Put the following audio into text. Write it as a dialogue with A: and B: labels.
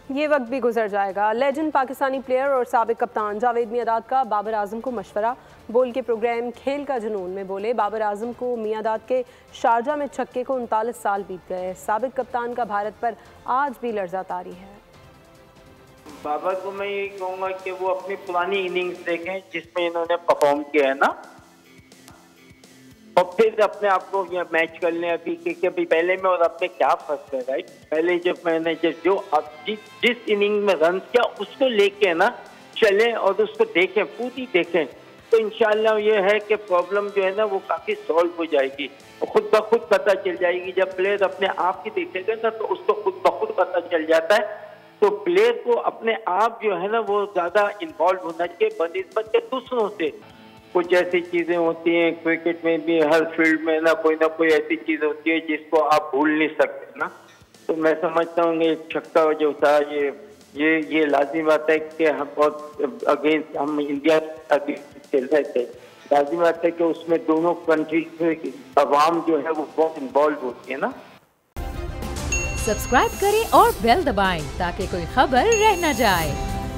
A: ये वक्त भी गुजर जाएगा। लेजेंड पाकिस्तानी प्लेयर और साबिक कप्तान जावेद मियांदाद का बाबर आजम को मशवरा। बोल के प्रोग्राम खेल का जुनून में बोले बाबर आजम को मियांदाद के शारजा में छक्के को 39 साल बीत गए। साबिक कप्तान का भारत पर आज भी लर्जा तारी है।
B: बाबर को मैं यही कहूँगा कि वो अपनी पुरानी इनिंग्स देखें जिसमें इन्होंने परफॉर्म किया है ना, और फिर अपने आप को ये मैच कर लें अभी कि अभी पहले में और अब में क्या फर्क है। राइट, पहले जब मैंने जो अब जिस इनिंग में रन किया उसको लेके ना चलें और उसको देखें, पूरी देखें, तो इंशाल्लाह ये है कि प्रॉब्लम जो है ना वो काफ़ी सॉल्व हो जाएगी और खुद ब खुद पता चल जाएगी। जब प्लेयर अपने आप की देखेगा ना तो उसको खुद ब खुद पता चल जाता है। तो प्लेयर को अपने आप जो है ना वो ज़्यादा इन्वॉल्व होना चाहिए बनिस्बत के दूसरों से। कुछ ऐसी चीज़ें होती हैं क्रिकेट में भी, हर फील्ड में ना कोई ऐसी चीज़ होती है जिसको आप भूल नहीं सकते ना। तो मैं समझता हूँ एक छक्का जो था ये लाजिम बात है कि हम बहुत अगेंस्ट हम इंडिया खेल रहे थे। लाजिम बात है कि उसमें दोनों कंट्री से अवाम जो है वो बहुत इन्वॉल्व होती है ना।
C: सब्सक्राइब करें और बेल दबाएं ताकि कोई खबर रह न जाए।